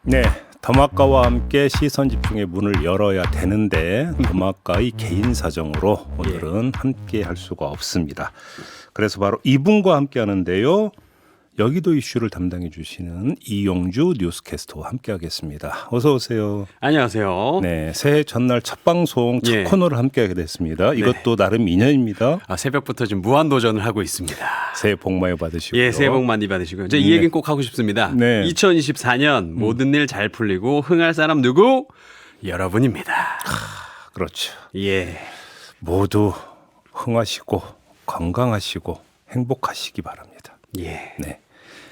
네, 더마카와 함께 시선 집중의 문을 열어야 되는데 더마카의 개인 사정으로 오늘은 함께 할 수가 없습니다. 그래서 바로 이분과 함께 하는데요. 여기도 이슈를 담당해 주시는 이용주 뉴스캐스터와 함께 하겠습니다. 어서 오세요. 안녕하세요. 네, 새해 전날 첫 방송, 첫 코너를 함께 하게 됐습니다. 이것도 나름 인연입니다. 새벽부터 지금 무한 도전을 하고 있습니다. 새해 복 많이 받으시고요. 예, 새해 복 많이 받으시고요. 이 얘기는 꼭 하고 싶습니다. 네. 2024년 모든 일 잘 풀리고 흥할 사람 누구? 여러분입니다. 그렇죠. 예. 모두 흥하시고 건강하시고 행복하시기 바랍니다. 예. 네.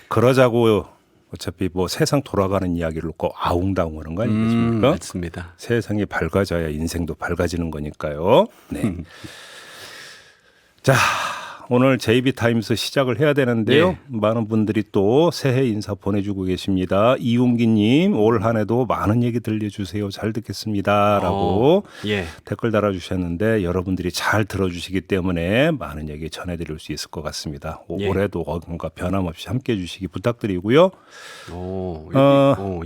그러자고 어차피 뭐 세상 돌아가는 이야기를 놓고 아웅다웅 하는 거 아니겠습니까? 맞습니다. 세상이 밝아져야 인생도 밝아지는 거니까요. 네. 자, 오늘 JB타임스 시작을 해야 되는데요. 예. 많은 분들이 또 새해 인사 보내주고 계십니다. 이웅기님, 올 한 해도 많은 얘기 들려주세요. 잘 듣겠습니다. 라고 예. 댓글 달아주셨는데 여러분들이 잘 들어주시기 때문에 많은 얘기 전해드릴 수 있을 것 같습니다. 예. 올해도 뭔가 변함없이 함께해 주시기 부탁드리고요.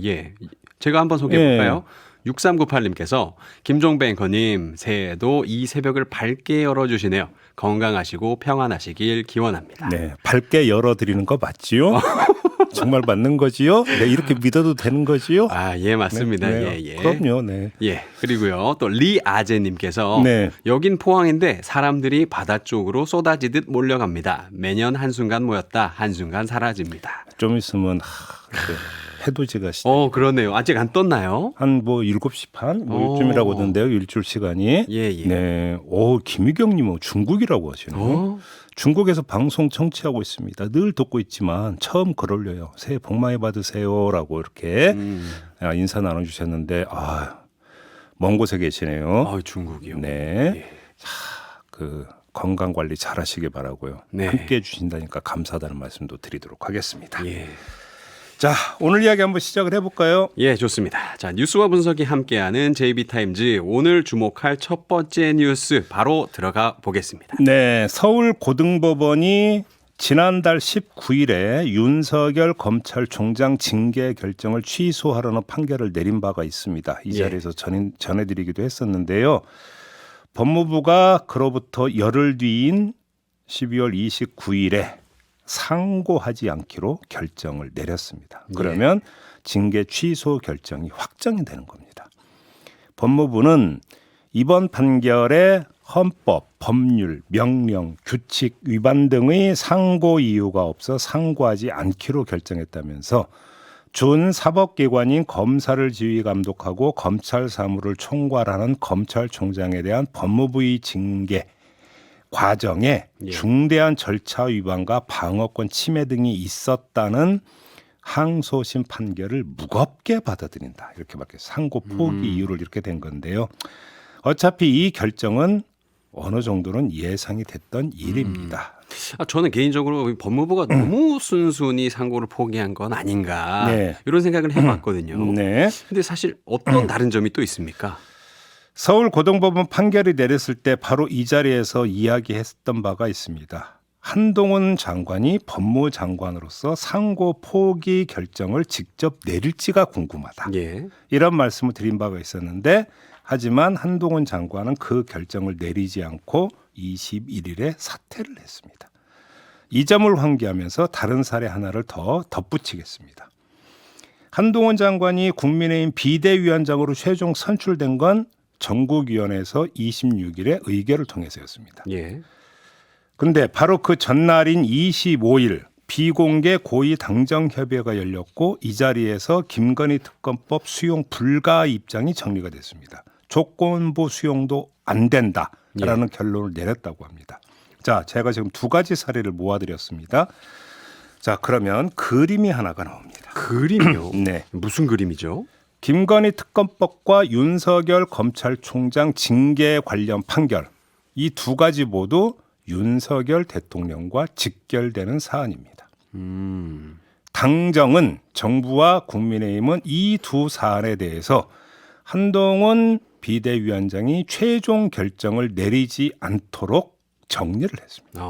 예. 제가 한번 소개해 볼까요? 6398님께서 김종배 앵커님 새해에도 이 새벽을 밝게 열어주시네요. 건강하시고 평안하시길 기원합니다. 네, 밝게 열어드리는 거 맞지요? 정말 맞는 거지요? 네, 이렇게 믿어도 되는 거지요? 예, 맞습니다. 네, 예. 그럼요. 네. 예. 그리고요. 또 리아제님께서 네. 여긴 포항인데 사람들이 바다 쪽으로 쏟아지듯 몰려갑니다. 매년 한순간 모였다 한순간 사라집니다. 좀 있으면 해돋이가 그러네요. 아직 안 떴나요? 한 뭐 7시 반? 뭐 이쯤이라고 하던데요. 일출 시간이. 예. 네. 김희경님은 중국이라고 하시네요. 중국에서 방송 청취하고 있습니다. 늘 듣고 있지만 처음 글 올려요. 새해 복 많이 받으세요라고 이렇게 인사 나눠주셨는데 먼 곳에 계시네요. 중국이요. 네. 예. 그 건강 관리 잘하시길 바라고요. 네. 함께해 주신다니까 감사하다는 말씀도 드리도록 하겠습니다. 예. 자, 오늘 이야기 한번 시작을 해볼까요? 예, 좋습니다. 자, 뉴스와 분석이 함께하는 JB타임즈 오늘 주목할 첫 번째 뉴스 바로 들어가 보겠습니다. 네, 서울고등법원이 지난달 19일에 윤석열 검찰총장 징계 결정을 취소하라는 판결을 내린 바가 있습니다. 이 자리에서 전해드리기도 했었는데요. 법무부가 그로부터 열흘 뒤인 12월 29일에 상고하지 않기로 결정을 내렸습니다. 그러면 징계 취소 결정이 확정이 되는 겁니다. 법무부는 이번 판결에 헌법, 법률, 명령, 규칙 위반 등의 상고 이유가 없어 상고하지 않기로 결정했다면서 준사법기관인 검사를 지휘 감독하고 검찰 사무를 총괄하는 검찰총장에 대한 법무부의 징계 과정에 중대한 절차 위반과 방어권 침해 등이 있었다는 항소심 판결을 무겁게 받아들인다. 이렇게 밝혔어요. 상고 포기 이유를 이렇게 된 건데요. 어차피 이 결정은 어느 정도는 예상이 됐던 일입니다. 저는 개인적으로 법무부가 너무 순순히 상고를 포기한 건 아닌가 이런 생각을 해봤거든요. 네. 근데 사실 어떤 다른 점이 또 있습니까? 서울고등법원 판결이 내렸을 때 바로 이 자리에서 이야기했던 바가 있습니다. 한동훈 장관이 법무장관으로서 상고 포기 결정을 직접 내릴지가 궁금하다. 이런 말씀을 드린 바가 있었는데 하지만 한동훈 장관은 그 결정을 내리지 않고 21일에 사퇴를 했습니다. 이 점을 환기하면서 다른 사례 하나를 더 덧붙이겠습니다. 한동훈 장관이 국민의힘 비대위원장으로 최종 선출된 건 전국위원회에서 26일에 의결을 통해서였습니다. 그런데 바로 그 전날인 25일 비공개 고위 당정 협의회가 열렸고 이 자리에서 김건희 특검법 수용 불가 입장이 정리가 됐습니다. 조건부 수용도 안 된다라는 결론을 내렸다고 합니다. 자, 제가 지금 두 가지 사례를 모아드렸습니다. 자, 그러면 그림이 하나가 나옵니다. 그림이요? 네. 무슨 그림이죠? 김건희 특검법과 윤석열 검찰총장 징계 관련 판결 이 두 가지 모두 윤석열 대통령과 직결되는 사안입니다. 당정은 정부와 국민의힘은 이 두 사안에 대해서 한동훈 비대위원장이 최종 결정을 내리지 않도록 정리를 했습니다.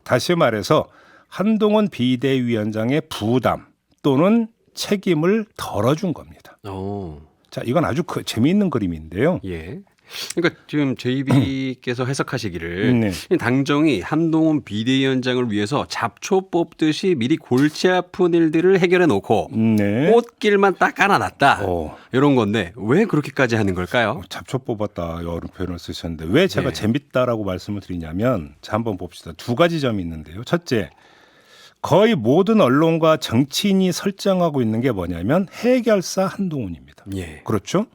다시 말해서 한동훈 비대위원장의 부담 또는 책임을 덜어준 겁니다. 자, 이건 아주 재미있는 그림인데요. 예. 그러니까 지금 JB께서 해석하시기를 네. 당정이 한동훈 비대위원장을 위해서 잡초 뽑듯이 미리 골치 아픈 일들을 해결해 놓고 네. 꽃길만 딱 깔아놨다. 어. 이런 건데 왜 그렇게까지 하는 걸까요? 잡초 뽑았다 이런 표현을 쓰셨는데 왜 제가 네. 재밌다라고 말씀을 드리냐면 자 한번 봅시다. 두 가지 점이 있는데요. 첫째, 거의 모든 언론과 정치인이 설정하고 있는 게 뭐냐면 해결사 한동훈입니다. 예. 그렇죠?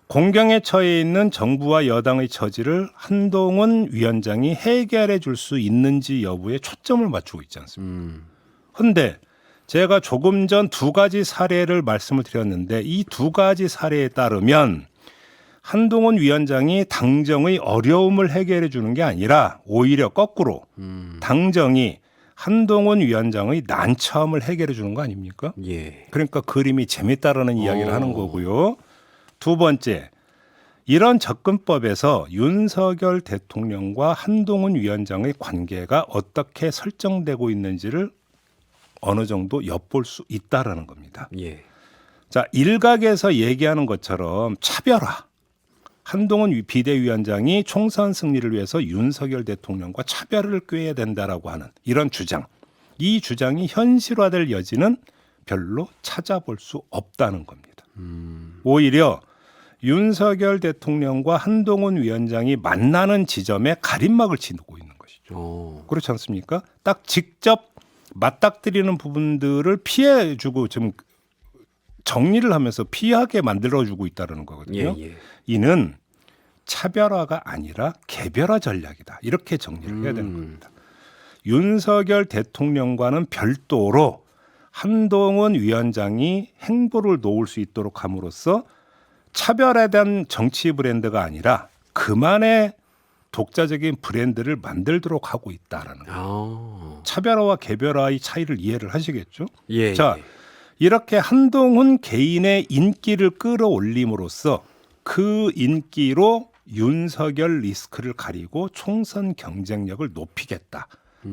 공경에 처해 있는 정부와 여당의 처지를 한동훈 위원장이 해결해 줄 수 있는지 여부에 초점을 맞추고 있지 않습니까? 그런데 제가 조금 전 두 가지 사례를 말씀을 드렸는데 이 두 가지 사례에 따르면 한동훈 위원장이 당정의 어려움을 해결해 주는 게 아니라 오히려 거꾸로 당정이 한동훈 위원장의 난처함을 해결해 주는 거 아닙니까? 예. 그러니까 그림이 재밌다라는 이야기를 하는 거고요. 두 번째, 이런 접근법에서 윤석열 대통령과 한동훈 위원장의 관계가 어떻게 설정되고 있는지를 어느 정도 엿볼 수 있다라는 겁니다. 예. 자, 일각에서 얘기하는 것처럼 차별화. 한동훈 비대위원장이 총선 승리를 위해서 윤석열 대통령과 차별을 꾀해야 된다라고 하는 이런 주장. 이 주장이 현실화될 여지는 별로 찾아볼 수 없다는 겁니다. 오히려 윤석열 대통령과 한동훈 위원장이 만나는 지점에 가림막을 치고 있는 것이죠. 그렇지 않습니까? 딱 직접 맞닥뜨리는 부분들을 피해주고 지금 정리를 하면서 피하게 만들어주고 있다는 거거든요. 예. 이는 차별화가 아니라 개별화 전략이다. 이렇게 정리를 해야 되는 겁니다. 윤석열 대통령과는 별도로 한동훈 위원장이 행보를 놓을 수 있도록 함으로써 차별에 대한 정치 브랜드가 아니라 그만의 독자적인 브랜드를 만들도록 하고 있다라는 거예요. 차별화와 개별화의 차이를 이해를 하시겠죠? 예. 자, 이렇게 한동훈 개인의 인기를 끌어올림으로써 그 인기로 윤석열 리스크를 가리고 총선 경쟁력을 높이겠다.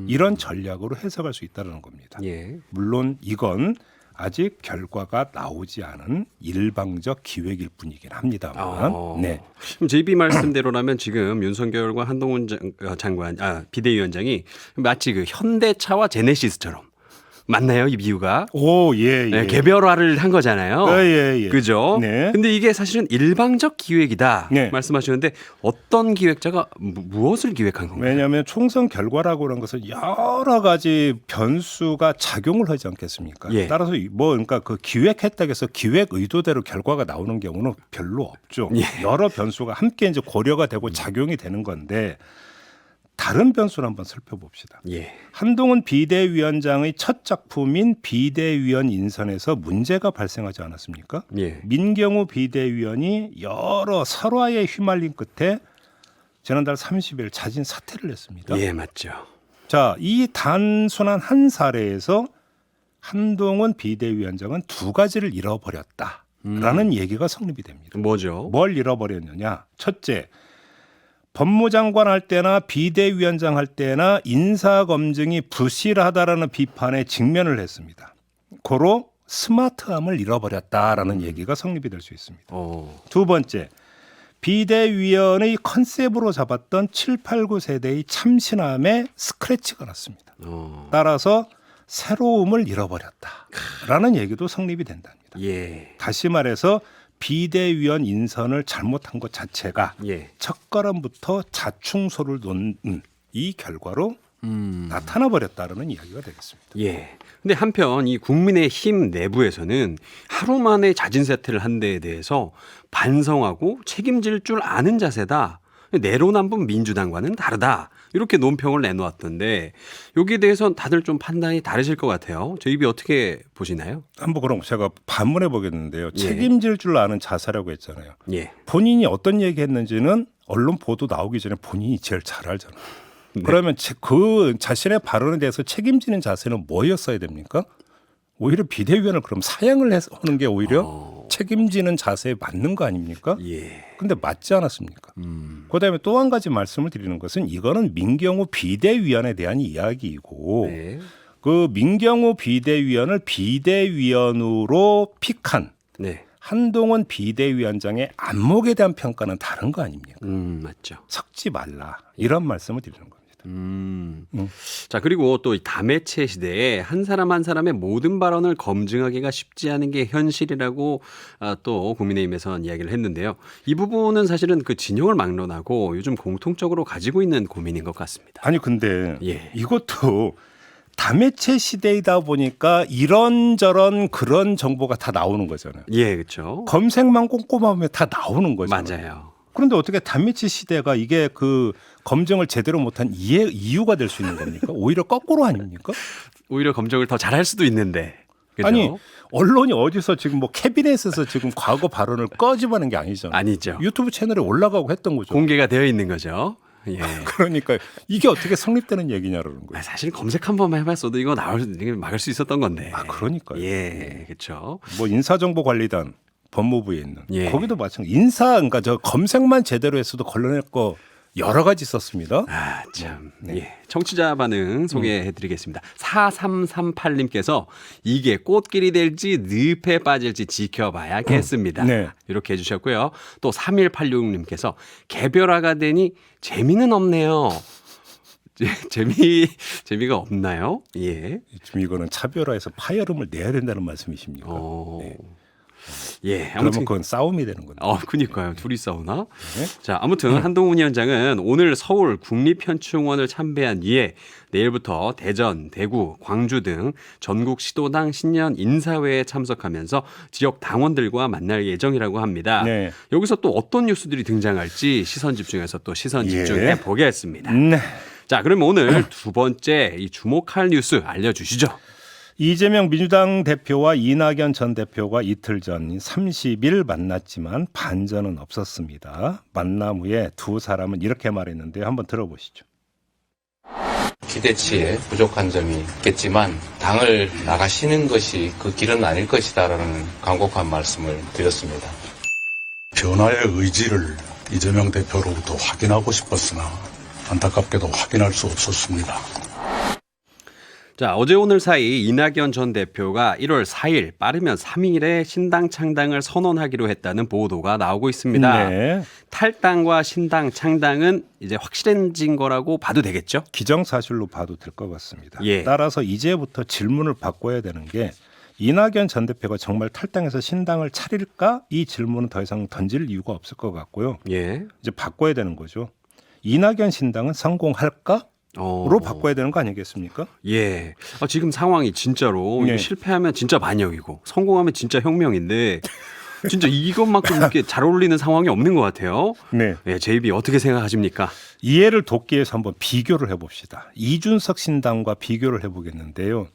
이런 전략으로 해석할 수 있다는 겁니다. 예. 물론 이건 아직 결과가 나오지 않은 일방적 기획일 뿐이긴 합니다만. 네. 그럼 JB 말씀대로라면 지금 윤석열과 한동훈 장관, 비대위원장이 마치 그 현대차와 제네시스처럼 맞나요? 이 비유가? 오, 예. 네, 개별화를 한 거잖아요. 예. 그죠? 네. 근데 이게 사실은 일방적 기획이다. 네. 말씀하시는데 어떤 기획자가 무엇을 기획한 건가요? 왜냐하면 총선 결과라고 하는 것은 여러 가지 변수가 작용을 하지 않겠습니까? 예. 따라서 그러니까 그 기획했다고 해서 기획 의도대로 결과가 나오는 경우는 별로 없죠. 예. 여러 변수가 함께 이제 고려가 되고 작용이 되는 건데 다른 변수를 한번 살펴봅시다. 예. 한동훈 비대위원장의 첫 작품인 비대위원 인선에서 문제가 발생하지 않았습니까? 예. 민경우 비대위원이 여러 설화에 휘말린 끝에 지난달 30일 자진 사퇴를 했습니다. 예, 맞죠. 자, 이 단순한 한 사례에서 한동훈 비대위원장은 두 가지를 잃어버렸다라는 얘기가 성립이 됩니다. 뭐죠? 뭘 잃어버렸느냐? 첫째, 법무장관 할 때나 비대위원장 할 때나 인사검증이 부실하다라는 비판에 직면을 했습니다. 고로 스마트함을 잃어버렸다라는 얘기가 성립이 될 수 있습니다. 두 번째, 비대위원의 컨셉으로 잡았던 7, 8, 9 세대의 참신함에 스크래치가 났습니다. 따라서 새로움을 잃어버렸다라는 얘기도 성립이 된답니다. 예. 다시 말해서 비대위원 인선을 잘못한 것 자체가 예. 첫걸음부터 자충소를 놓는 이 결과로 나타나 버렸다는 이야기가 되겠습니다. 예. 근데 한편 이 국민의힘 내부에서는 하루 만에 자진 사퇴를 한 데에 대해서 반성하고 책임질 줄 아는 자세다. 내로남불 민주당과는 다르다. 이렇게 논평을 내놓았던데 여기에 대해서는 다들 좀 판단이 다르실 것 같아요. 저 입이 어떻게 보시나요? 한번 그럼 제가 반문해 보겠는데요. 예. 책임질 줄 아는 자세라고 했잖아요. 예. 본인이 어떤 얘기 했는지는 언론 보도 나오기 전에 본인이 제일 잘 알잖아요. 네. 그러면 그 자신의 발언에 대해서 책임지는 자세는 뭐였어야 됩니까? 오히려 비대위원을 그럼 사양을 하는 게 오히려 책임지는 자세에 맞는 거 아닙니까? 예. 근데 맞지 않았습니까? 그다음에 또 한 가지 말씀을 드리는 것은 이거는 민경우 비대위원에 대한 이야기이고 네. 그 민경우 비대위원을 비대위원으로 픽한 네. 한동훈 비대위원장의 안목에 대한 평가는 다른 거 아닙니까? 맞죠. 섞지 말라 이런 말씀을 드리는 겁니다. 자, 그리고 또 이 다매체 시대에 한 사람 한 사람의 모든 발언을 검증하기가 쉽지 않은 게 현실이라고 또 국민의힘에서는 이야기를 했는데요. 이 부분은 사실은 그 진영을 막론하고 요즘 공통적으로 가지고 있는 고민인 것 같습니다. 아니 근데 예. 이것도 다매체 시대이다 보니까 이런저런 그런 정보가 다 나오는 거잖아요. 예, 그렇죠. 검색만 꼼꼼하면 다 나오는 거잖아요. 맞아요. 그런데 어떻게 다매체 시대가 이게 그 검증을 제대로 못한 이유가 될 수 있는 겁니까? 오히려 거꾸로 아닙니까? 오히려 검증을 더 잘할 수도 있는데. 그죠? 아니 언론이 어디서 지금 뭐 캐비넷에서 지금 과거 발언을 꺼집어낸 게 아니잖아요. 아니죠. 유튜브 채널에 올라가고 했던 거죠. 공개가 되어 있는 거죠. 예. 그러니까 이게 어떻게 성립되는 얘기냐라는 거예요. 사실 검색 한 번만 해봤어도 이거 이게 막을 수 있었던 건데. 그러니까요. 예, 그렇죠. 뭐 인사정보관리단 법무부에 있는 예. 거기도 마찬가지. 그러니까 저 검색만 제대로 했어도 걸러낼 거 여러 가지 있었습니다. 아, 참. 네. 예. 청취자 반응 소개해 드리겠습니다. 4338님께서 이게 꽃길이 될지 늪에 빠질지 지켜봐야겠습니다. 네. 이렇게 해주셨고요. 또 3186님께서 개별화가 되니 재미는 없네요. 재미가 없나요? 예. 지금 이거는 차별화해서 파열음을 내야 된다는 말씀이십니까? 네. 예. 그러면 아무튼 그건 싸움이 되는 겁니다. 그니까요. 둘이 싸우나? 네. 자, 아무튼 한동훈 위원장은 오늘 서울 국립현충원을 참배한 뒤에 내일부터 대전, 대구, 광주 등 전국 시도당 신년 인사회에 참석하면서 지역 당원들과 만날 예정이라고 합니다. 네. 여기서 또 어떤 뉴스들이 등장할지 시선 집중해서 또 시선 집중해 보겠습니다. 네. 자, 그럼 오늘 두 번째 이 주목할 뉴스 알려주시죠. 이재명 민주당 대표와 이낙연 전 대표가 이틀 전 30일 만났지만 반전은 없었습니다. 만남 후에 두 사람은 이렇게 말했는데요. 한번 들어보시죠. 기대치에 부족한 점이 있겠지만 당을 나가시는 것이 그 길은 아닐 것이다라는 간곡한 말씀을 드렸습니다. 변화의 의지를 이재명 대표로부터 확인하고 싶었으나 안타깝게도 확인할 수 없었습니다. 자, 어제 오늘 사이 이낙연 전 대표가 1월 4일 빠르면 3일에 신당 창당을 선언하기로 했다는 보도가 나오고 있습니다. 네. 탈당과 신당 창당은 이제 확실해진 거라고 봐도 되겠죠? 기정사실로 봐도 될 것 같습니다. 예. 따라서 이제부터 질문을 바꿔야 되는 게 이낙연 전 대표가 정말 탈당해서 신당을 차릴까? 이 질문은 더 이상 던질 이유가 없을 것 같고요. 예. 이제 바꿔야 되는 거죠. 이낙연 신당은 성공할까? 로 바꿔야 되는 거 아니겠습니까? 예. 지금 상황이 진짜로 네. 이거 실패하면 진짜 반역이고 성공하면 진짜 혁명인데 진짜 이것만큼 이렇게 잘 어울리는 상황이 없는 것 같아요. 네. 예, 제이비 어떻게 생각하십니까? 이해를 돕기 위해서 한번 비교를 해봅시다. 이준석 신당과 비교를 해보겠는데요.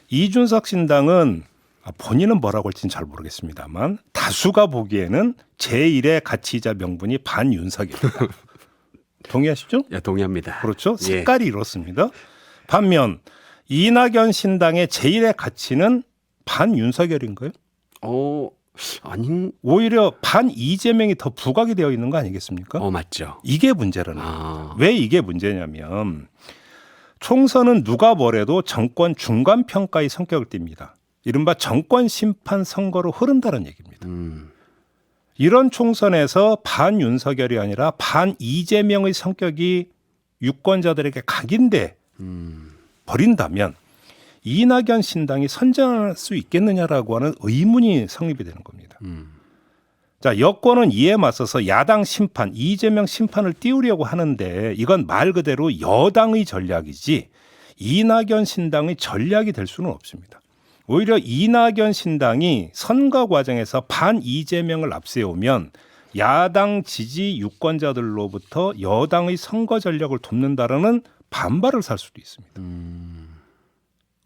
이준석 신당은 본인은 뭐라고 할지는 잘 모르겠습니다만 다수가 보기에는 제1의 가치이자 명분이 반윤석입니다. 동의하시죠? 예, 동의합니다. 그렇죠. 예. 색깔이 이렇습니다. 반면 이낙연 신당의 제1의 가치는 반윤석열인가요? 아닌. 오히려 반 이재명이 더 부각이 되어 있는 거 아니겠습니까? 맞죠. 이게 문제라는 거죠. 왜 이게 문제냐면 총선은 누가 뭐래도 정권 중간 평가의 성격을 띱니다. 이른바 정권 심판 선거로 흐른다는 얘기입니다. 이런 총선에서 반윤석열이 아니라 반 이재명의 성격이 유권자들에게 각인돼 버린다면 이낙연 신당이 선전할 수 있겠느냐라고 하는 의문이 성립이 되는 겁니다. 자, 여권은 이에 맞서서 야당 심판, 이재명 심판을 띄우려고 하는데 이건 말 그대로 여당의 전략이지 이낙연 신당의 전략이 될 수는 없습니다. 오히려 이낙연 신당이 선거 과정에서 반 이재명을 앞세우면 야당 지지 유권자들로부터 여당의 선거 전략을 돕는다라는 반발을 살 수도 있습니다.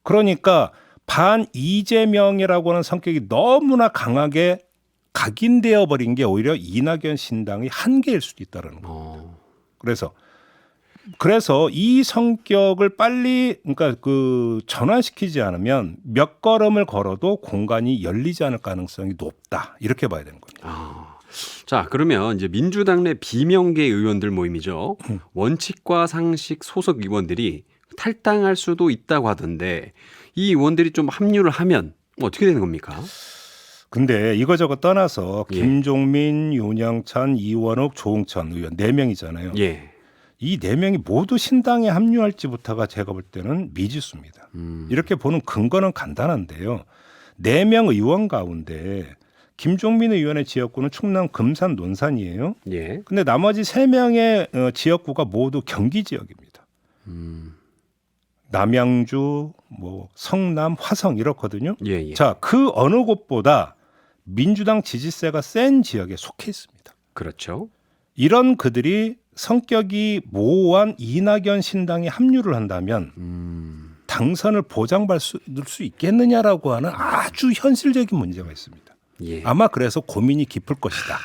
그러니까 반 이재명이라고 하는 성격이 너무나 강하게 각인되어 버린 게 오히려 이낙연 신당의 한계일 수도 있다는 겁니다. 그래서 이 성격을 빨리 그러니까 그 전환시키지 않으면 몇 걸음을 걸어도 공간이 열리지 않을 가능성이 높다. 이렇게 봐야 되는 겁니다. 자, 그러면 이제 민주당 내 비명계 의원들 모임이죠. 원칙과 상식 소속 의원들이 탈당할 수도 있다고 하던데 이 의원들이 좀 합류를 하면 어떻게 되는 겁니까? 근데 이거저거 떠나서 예. 김종민, 윤영찬, 이원욱, 조응천 의원 4명이잖아요. 예. 이 4명이 모두 신당에 합류할지부터가 제가 볼 때는 미지수입니다. 이렇게 보는 근거는 간단한데요. 4명 의원 가운데 김종민 의원의 지역구는 충남 금산 논산이에요. 예. 근데 나머지 3명의 지역구가 모두 경기 지역입니다. 남양주, 뭐 성남, 화성 이렇거든요. 예. 예. 자, 그 어느 곳보다 민주당 지지세가 센 지역에 속해 있습니다. 그렇죠. 이런 그들이 성격이 모호한 이낙연 신당에 합류를 한다면 당선을 보장받을 수 있겠느냐라고 하는 아주 현실적인 문제가 있습니다. 예. 아마 그래서 고민이 깊을 것이다.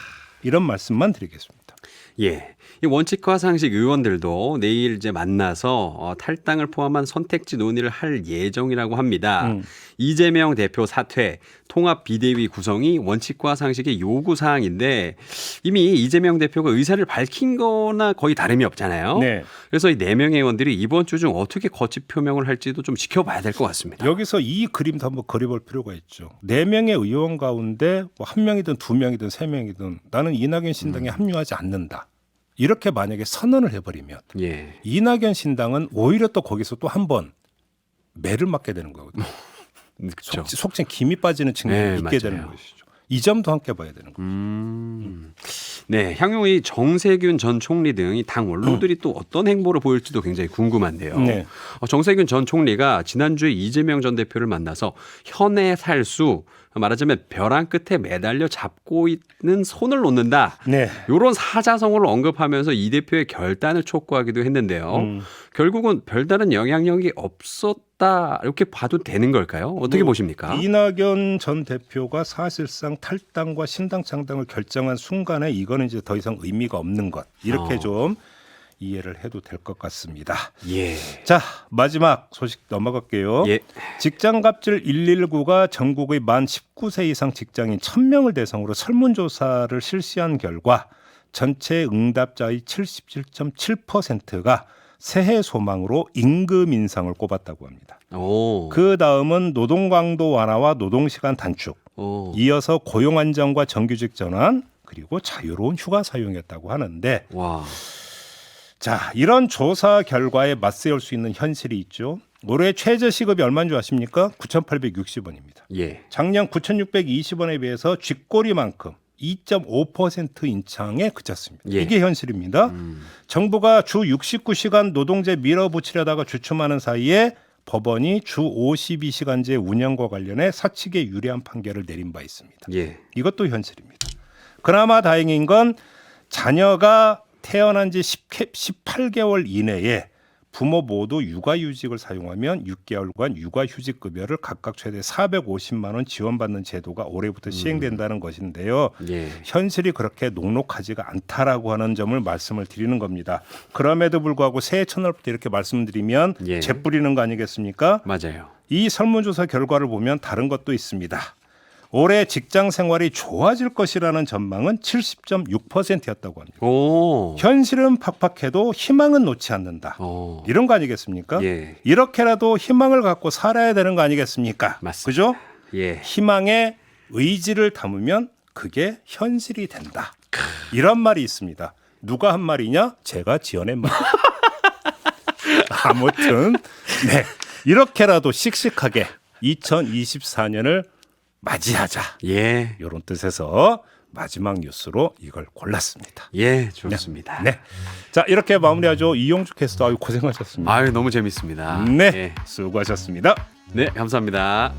이런 말씀만 드리겠습니다. 예. 이 원칙과 상식 의원들도 내일 이제 만나서 탈당을 포함한 선택지 논의를 할 예정이라고 합니다. 이재명 대표 사퇴, 통합 비대위 구성이 원칙과 상식의 요구 사항인데 이미 이재명 대표가 의사를 밝힌 거나 거의 다름이 없잖아요. 네. 그래서 이 4명의 의원들이 이번 주 중 어떻게 거취 표명을 할지도 좀 지켜봐야 될 것 같습니다. 여기서 이 그림도 한번 그려볼 필요가 있죠. 4명의 의원 가운데 뭐 1명이든 2명이든 3명이든 나는 이낙연 신당에 합류하지 않는다. 이렇게 만약에 선언을 해버리면 예. 이낙연 신당은 오히려 또 거기서 또 한 번 매를 맞게 되는 거거든요. 그렇죠. 속칭 김이 빠지는 측면이 네, 있게 맞아요. 되는 것이죠. 이 점도 함께 봐야 되는 거죠. 네, 향후 이 정세균 전 총리 등 이 당 원로들이 또 어떤 행보를 보일지도 굉장히 궁금한데요. 네. 정세균 전 총리가 지난주에 이재명 전 대표를 만나서 현의 살수 말하자면 벼랑 끝에 매달려 잡고 있는 손을 놓는다. 네. 이런 사자성어를 언급하면서 이 대표의 결단을 촉구하기도 했는데요. 결국은 별다른 영향력이 없었다 이렇게 봐도 되는 걸까요? 어떻게 보십니까? 이낙연 전 대표가 사실상 탈당과 신당 창당을 결정한 순간에 이거는 이제 더 이상 의미가 없는 것 이렇게 좀 이해를 해도 될 것 같습니다. 예. 자, 마지막 소식 넘어갈게요. 예. 직장갑질 119가 전국의 만 19세 이상 직장인 1000명을 대상으로 설문조사를 실시한 결과 전체 응답자의 77.7%가 새해 소망으로 임금 인상을 꼽았다고 합니다. 오. 그 다음은 노동 강도 완화와 노동 시간 단축, 오. 이어서 고용 안정과 정규직 전환, 그리고 자유로운 휴가 사용이었다고 하는데 와. 자, 이런 조사 결과에 맞세울 수 있는 현실이 있죠. 올해 최저 시급이 얼마인 줄 아십니까? 9,860원입니다. 예. 작년 9,620원에 비해서 쥐꼬리만큼 2.5% 인상에 그쳤습니다. 예. 이게 현실입니다. 정부가 주 69시간 노동제 밀어붙이려다가 주춤하는 사이에 법원이 주 52시간제 운영과 관련해 사측에 유리한 판결을 내린 바 있습니다. 예. 이것도 현실입니다. 그나마 다행인 건 자녀가 태어난 지 18개월 이내에 부모 모두 육아휴직을 사용하면 6개월간 육아휴직급여를 각각 최대 450만 원 지원받는 제도가 올해부터 시행된다는 것인데요. 예. 현실이 그렇게 녹록하지가 않다라고 하는 점을 말씀을 드리는 겁니다. 그럼에도 불구하고 새해 첫날부터 이렇게 말씀드리면 예. 재뿌리는 거 아니겠습니까? 맞아요. 이 설문조사 결과를 보면 다른 것도 있습니다. 올해 직장 생활이 좋아질 것이라는 전망은 70.6%였다고 합니다. 오. 현실은 팍팍해도 희망은 놓지 않는다. 오. 이런 거 아니겠습니까? 예. 이렇게라도 희망을 갖고 살아야 되는 거 아니겠습니까? 맞습니다. 그죠? 예. 희망에 의지를 담으면 그게 현실이 된다. 이런 말이 있습니다. 누가 한 말이냐? 제가 지어낸 말. 아무튼 네, 이렇게라도 씩씩하게 2024년을 맞이하자. 예. 이런 뜻에서 마지막 뉴스로 이걸 골랐습니다. 예, 좋습니다. 네. 자, 이렇게 마무리하죠. 이용주 캐스터 아유 고생하셨습니다. 아유, 너무 재밌습니다. 네. 예. 수고하셨습니다. 네, 감사합니다.